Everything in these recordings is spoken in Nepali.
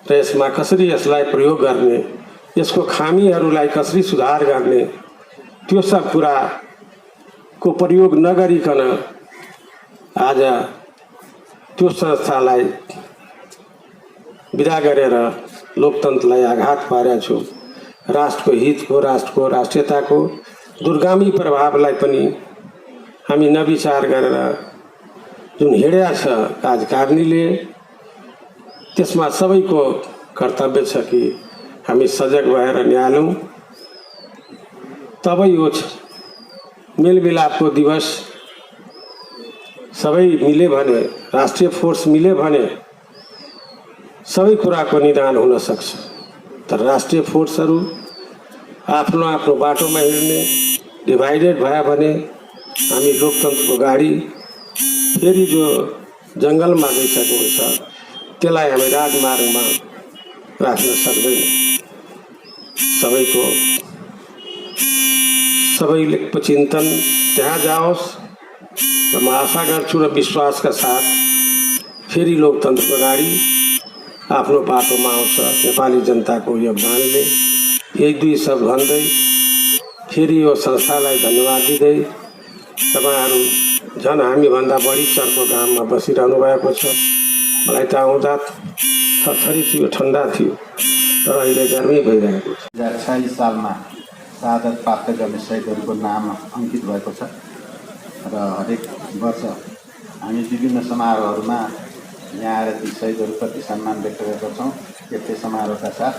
र यसमा कसरी यसलाई प्रयोग गर्ने, यसको खामीहरूलाई कसरी सुधार गर्ने, त्यो सब कुराको प्रयोग नगरिकन आज त्यो संस्थालाई विदा गरेर लोकतन्त्रलाई आघात पारेको छु। राष्ट्रको हितको, राष्ट्रको राष्ट्रियताको दुर्गामी प्रभावलाई पनि हामी नविचार गरेर जुन हिँडेको छ कार्यकारिणीले, त्यसमा सबैको कर्तव्य छ कि हामी सजग भएर निहालौँ। तब यो मेलमिलापको दिवस सबै मिले भने, राष्ट्रिय फोर्स मिले भने सबै कुराको निदान हुन सक्छ। तर राष्ट्रिय फोर्सहरू आफ्नो आफ्नो बाटोमा हिँड्ने, डिभाइडेड भयो भने हामी लोकतन्त्रको गाडी फेरि जो जङ्गलमा गइसकेको हुन्छ त्यसलाई हामी राजमार्गमा राख्न सक्दैनौँ। सबैले चिन्तन त्यहाँ जाओस् र म आशा गर्छु र विश्वासका साथ फेरि लोकतन्त्रको गाडी आफ्नो बाटोमा आउँछ। नेपाली जनताको योगदानले एक दुई शब्द भन्दै फेरि यो संस्थालाई धन्यवाद दिँदै, तपाईहरु झन् हामीभन्दा बढी चर्को घाममा बसिरहनु भएको छ। मलाई त आउँदा थरथरी थियो, ठन्डा थियो, तर अहिले गर्मी भइरहेको छ। 2046 सालमा शहादत प्राप्त गर्ने शहीदहरूको नाम अङ्कित भएको छ र हरेक वर्ष हामी विभिन्न समारोहहरूमा यहाँ आएर ती शहीदहरूप्रति सम्मान व्यक्त गरेका छौँ। यस्तै समारोहका साथ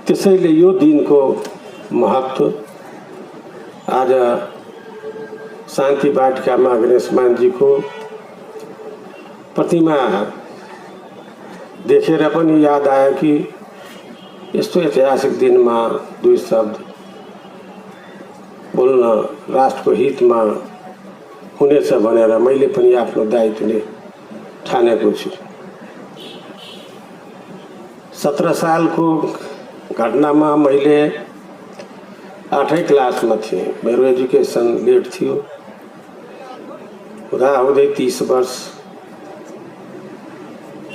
त्यसैले यो दिनको महत्त्व आज शान्ति वाटिकामा गणेश मानजीको प्रतिमा देखेर पनि याद आयो कि यस्तो ऐतिहासिक दिनमा दुई शब्द बोल्न राष्ट्रको हितमा हुनेछ भनेर मैले पनि आफ्नो दायित्वले ठानेको छु। 17 सालको घटनामा मैले 8वीं क्लासमा थिएँ। मेरो एजुकेसन लेट थियो। हुँदा हुँदै 30 वर्ष,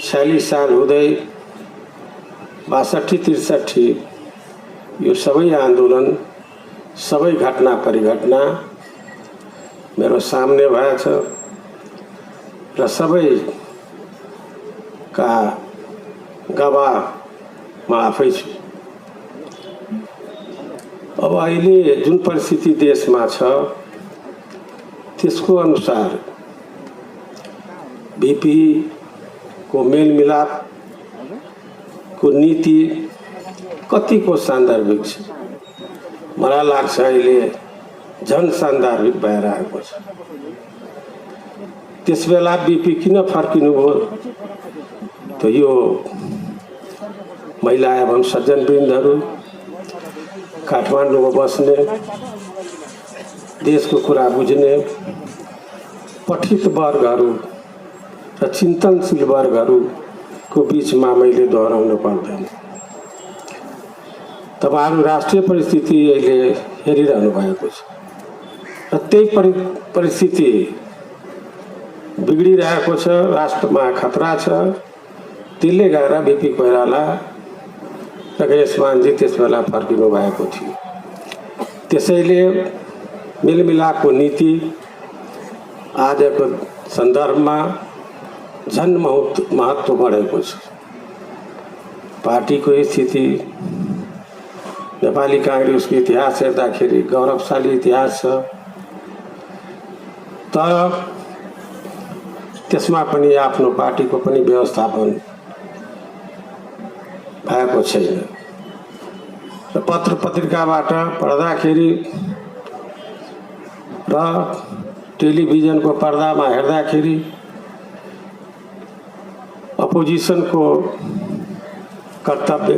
46 साल हुँदै 62-63 यो सबै आन्दोलन, सबै घटना परिघटना मेरो सामने भएछ र सबैका गवाह म आफै छु। अब अहिले जुन परिस्थिति देशमा छ त्यसको अनुसार बीपी को मेलमिलाप को नीति कतिको सान्दर्भिक छ। मलाई लाग्छ अहिले झन् सान्दर्भिक भएर आएको छ। त्यसबेला बीपी किन फर्किनु भयो त यो महिला एवं सज्जनवृन्दहरू, काठमाडौँमा बस्ने, देशको कुरा बुझ्ने पठित वर्गहरू र चिन्तनशील वर्गहरूको बीचमा मैले दोहोऱ्याउन पर्दैन। तपाईहरु राष्ट्रिय परिस्थिति अहिले हेरिरहनु भएको छ र त्यही परिस्थिति बिग्डिरहेको छ, राष्ट्रमा खतरा छ। त्यसले गएर बीपी कोइराला र गणेश मानजी त्यसबेला फर्किनु भएको थियो। त्यसैले मेलमिलापको नीति आजको सन्दर्भमा झन् महत्त्व बढेको छ। पार्टीको स्थिति, नेपाली कांग्रेसको इतिहास हेर्दाखेरि गौरवशाली इतिहास छ, तर त्यसमा पनि आफ्नो पार्टीको पनि व्यवस्थापन भएको छैन। र पत्र पत्रिकाबाट पढ्दाखेरि र टेलिभिजनको पर्दामा हेर्दाखेरि अपोजिसनको कर्तव्य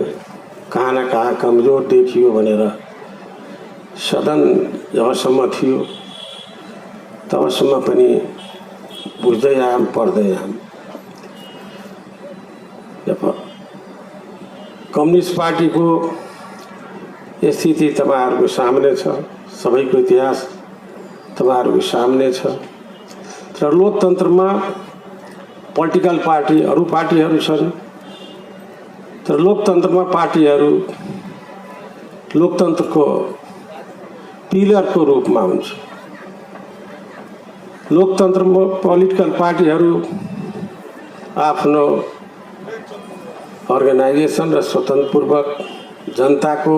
कहाँ न कहाँ कमजोर देखियो भनेर सदन जबसम्म थियो तबसम्म पनि बुझ्दै आयौँ, पढ्दै आयौँ। कम्युनिस्ट पार्टीको स्थिति तपाईहरुको सामने छ। सबैको इतिहास तपाईँहरूको सामने छ। तर लोकतन्त्रमा पोलिटिकल पार्टी अरू पार्टीहरू छन्, तर लोकतन्त्रमा पार्टीहरू लोकतन्त्रको पिलरको रूपमा हुन्छ। लोकतन्त्रमा पोलिटिकल पार्टीहरू आफ्नो अर्गनाइजेसन र स्वतन्त्रपूर्वक जनताको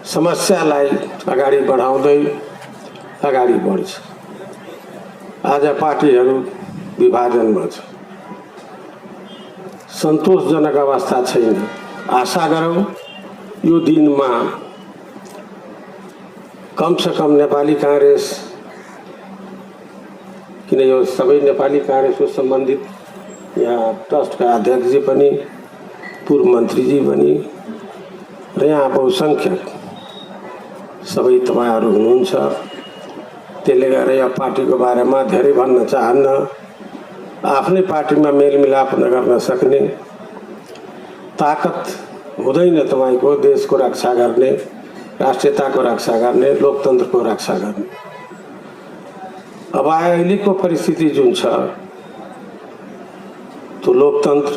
समस्यालाई अगाडि बढाउँदै अगाडि बढ्छ। आज पार्टीहरू विभाजनमा छ, सन्तोषजनक अवस्था छैन। आशा गरौँ यो दिनमा कमसेकम नेपाली कांग्रेस, किन यो सबै नेपाली कांग्रेसको सम्बन्धित यहाँ ट्रस्टका अध्यक्षजी पनि, पूर्व मन्त्रीजी पनि र यहाँ बहुसङ्ख्यक सबै तपाईँहरू हुनुहुन्छ। त्यसले गर्दा यो पार्टीको बारेमा धेरै भन्न चाहन्न। आफ्नै पार्टीमा मेलमिलाप नगर्न सक्ने ताकत हुँदैन तपाईँको देशको रक्षा गर्ने, राष्ट्रियताको रक्षा गर्ने, लोकतन्त्रको रक्षा गर्ने। अब अहिलेको परिस्थिति जुन छ त्यो लोकतन्त्र,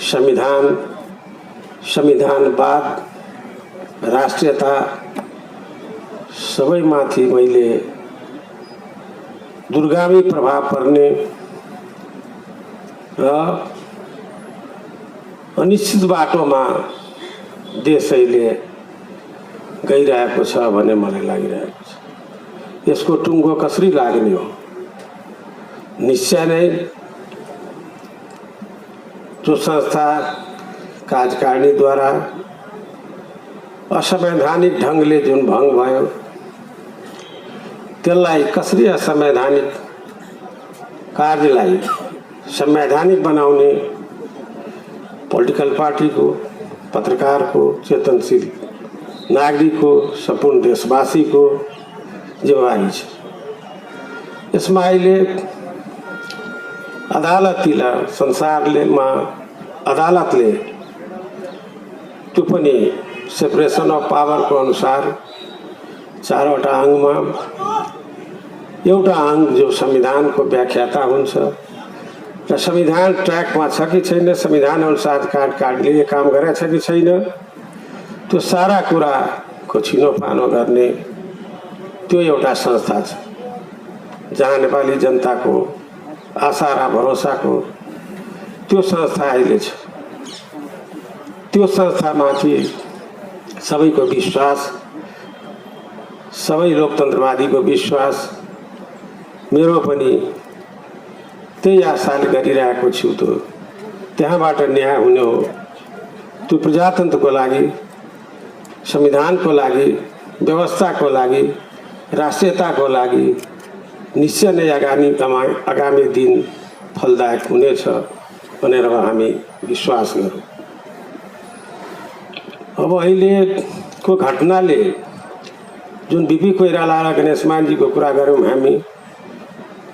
संविधान, संविधानवाद, राष्ट्रियता सबैमाथि मैले दूरगामी प्रभाव पर्ने र अनिश्चित बाटोमा देश अहिले गइरहेको छ भन्ने मलाई लागिरहेको छ। यसको टुङ्गो कसरी लाग्ने हो? निश्चय नै जो संस्था कार्यकारिणीद्वारा असंवैधानिक ढङ्गले जुन भङ्ग भयो त्यसलाई कसरी असंवैधानिक कार्यलाई संवैधानिक बनाउने पोलिटिकल पार्टीको, पत्रकारको, चेतनशील नागरिकको, सम्पूर्ण देशवासीको जिम्मेवारी छ। यसमा अहिले अदालतले त्यो पनि सेपरेसन अफ पावरको अनुसार 4वटा अङ्गमा एउटा अङ्ग जो संविधानको व्याख्याता हुन्छ र संविधान ट्र्याकमा छ कि छैन, संविधान अनुसार कार्यकारिणीले काम गरेछ कि छैन, त्यो सारा कुराको छिनोफानो गर्ने त्यो एउटा संस्था छ जहाँ नेपाली जनताको आशा र भरोसाको त्यो संस्था अहिले छ। त्यो संस्थामाथि सबैको विश्वास, सबै लोकतन्त्रवादीको विश्वास, मेरो पनि त्यही आशाले गरिरहेको छु। त त्यहाँबाट न्याय हुने हो। त्यो प्रजातन्त्रको लागि, संविधानको लागि, व्यवस्थाको लागि, राष्ट्रियताको लागि निश्चय नै आगामी दिन फलदायक हुनेछ भनेर हामी विश्वास गरौँ। अब अहिलेको घटनाले जुन बिपी कोइराला र गणेशमानजीको कुरा गऱ्यौँ हामी,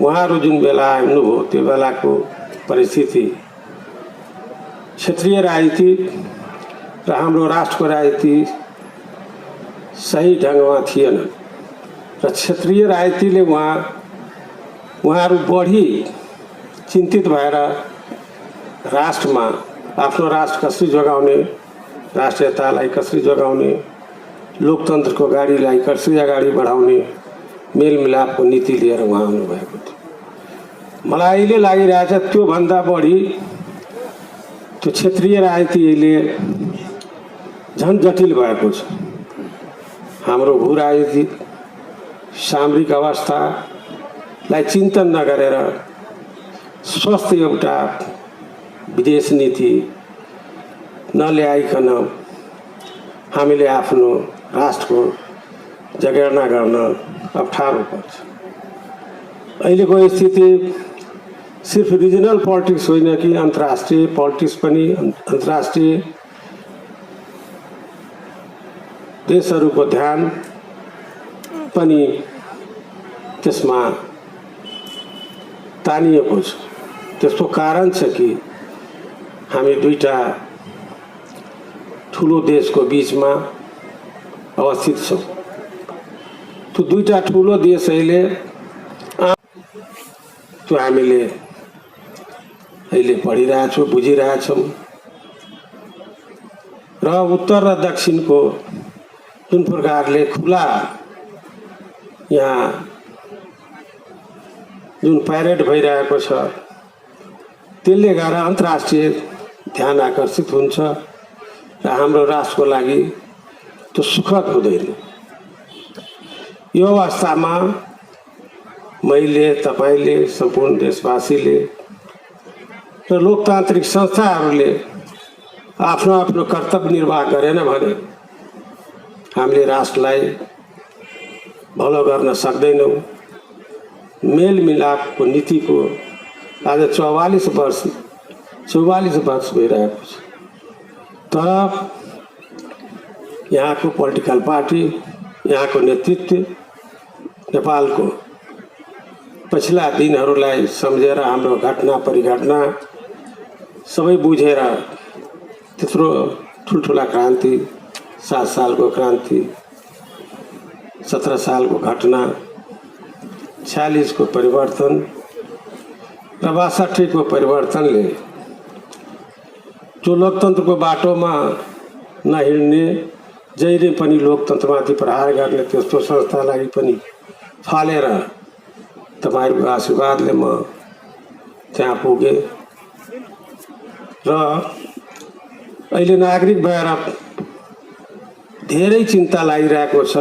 उहाँहरू जुन बेला आउनुभयो त्यो बेलाको परिस्थिति क्षेत्रीय राजनीति र हाम्रो राष्ट्रको राजनीति सही ढङ्गमा थिएन र क्षेत्रीय राजनीतिले उहाँहरू बढी चिन्तित भएर राष्ट्रमा आफ्नो राष्ट्र कसरी जोगाउने, राष्ट्रियतालाई कसरी जोगाउने, लोकतन्त्रको गाडीलाई कसरी अगाडि बढाउने मेलमिलापको नीति लिएर उहाँ आउनुभएको थियो। मलाई अहिले लागिरहेछ त्योभन्दा बढी त्यो क्षेत्रीय राजनीति अहिले झन् जटिल भएको छ। हाम्रो भू राजनीतिक सामरिक अवस्थालाई चिन्तन नगरेर स्वस्थ एउटा विदेश नीति नल्याइकन हामीले आफ्नो राष्ट्रको जगेर्ना गर्न अप्ठ्यारो पर्छ। अहिलेको स्थिति सिर्फ रिजनल पोलिटिक्स होइन कि अन्तर्राष्ट्रिय पोलिटिक्स पनि, अन्तर्राष्ट्रिय देशहरूको ध्यान पनि त्यसमा तानिएको छ। त्यसको कारण छ कि हामी दुईटा ठुलो देशको बीचमा अवस्थित छौँ। त्यो दुईटा ठुलो देश अहिले त्यो हामीले अहिले पढिरहेछौँ, बुझिरहेछौँ र उत्तर र दक्षिणको जुन प्रकारले खुला यहाँ जुन प्यारेड भइरहेको छ त्यसले गर्दा अन्तर्राष्ट्रिय ध्यान आकर्षित हुन्छ र हाम्रो राष्ट्रको लागि त्यो सुखद हुँदैन। यो अवस्थामा मैले, तपाईँले, सम्पूर्ण देशवासीले र लोकतान्त्रिक संस्थाहरूले आफ्नो आफ्नो कर्तव्य निर्वाह गरेन भने हामीले राष्ट्रलाई भलो गर्न सक्दैनौँ। मेलमिलापको नीतिको आज 44 वर्ष भइरहेको छ, तर यहाँको पोलिटिकल पार्टी, यहाँको नेतृत्व नेपालको पछिल्ला दिनहरूलाई सम्झेर हाम्रो घटना परिघटना सबै बुझेर त्यत्रो ठुल्ठुला क्रान्ति, 7 सालको क्रान्ति, 17 सालको घटना, 46 को परिवर्तन र 62 को परिवर्तनले जो लोकतन्त्रको बाटोमा नहिँड्ने, जहिले पनि लोकतन्त्रमाथि प्रहार गर्ने त्यस्तो संस्थालाई पनि फालेर तपाईहरुको आशीर्वादले म त्यहाँ पुगे र अहिले नागरिक भएर धेरै चिन्ता लागिरहेको छ,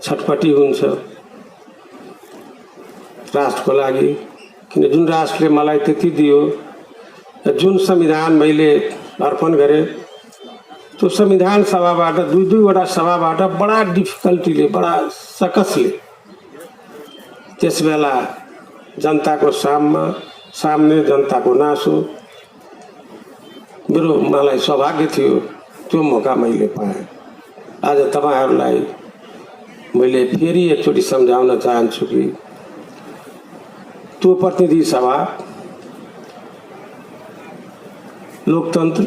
छटपटी हुन्छ राष्ट्रको लागि। किन जुन राष्ट्रले मलाई त्यति दियो, जुन संविधान मैले अर्पण गरेँ, त्यो संविधान सभाबाट दुईवटा सभाबाट बडा डिफिकल्टीले, बडा सकसले त्यसबेला जनताको सामने जनताको नासो मेरो मलाई सौभाग्य थियो, त्यो मौका मैले पाएँ। आज तपाईहरुलाई मैले फेरि एकचोटि सम्झाउन चाहन्छु कि त्यो प्रतिनिधि सभा लोकतन्त्र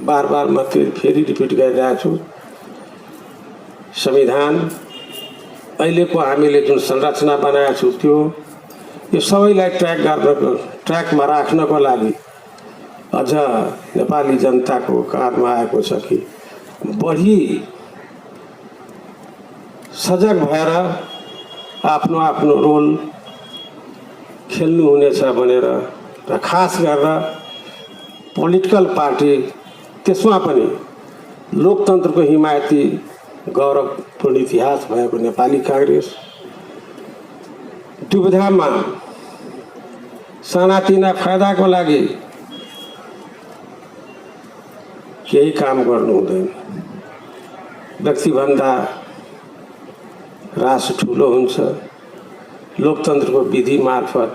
बार म फेरि रिपिट गरिरहेको छु, संविधान अहिलेको हामीले जुन संरचना बनाएको छु त्यो यो सबैलाई ट्र्याकमा राख्नको लागि अझ नेपाली जनताको काँधमा आएको छ कि बढी सजग भएर आफ्नो आफ्नो रोल खेल्नु हुनेछ भनेर र खास गरेर पोलिटिकल पार्टी, त्यसमा पनि लोकतन्त्रको हिमायती गौरवपूर्ण इतिहास भएको नेपाली कांग्रेस दुविधामा सानातिना फाइदाको लागि केही काम गर्नु हुँदैन। व्यक्तिभन्दा राष्ट्र ठुलो हुन्छ। लोकतन्त्रको विधि मार्फत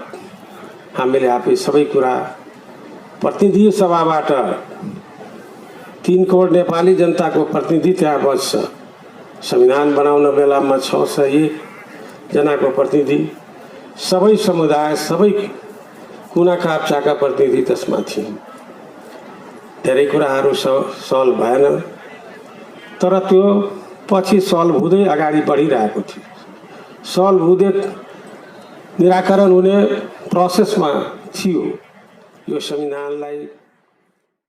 हामीले आफै सबै कुरा प्रतिनिधि सभाबाट 3 करोड नेपाली जनताको प्रतिनिधि त्यहाँ बस्छ। संविधान बनाउन बेलामा 601 जनाको प्रतिनिधि, सबै समुदाय, सबै कुना काप्चाका प्रतिनिधि त्यसमा थिए। धेरै कुराहरू सल्भ भएन, तर त्यो पछि सल्भ हुँदै अगाडि बढिरहेको थियो। सल्भ हुँदै निराकरण हुने प्रोसेसमा थियो। यो संविधानलाई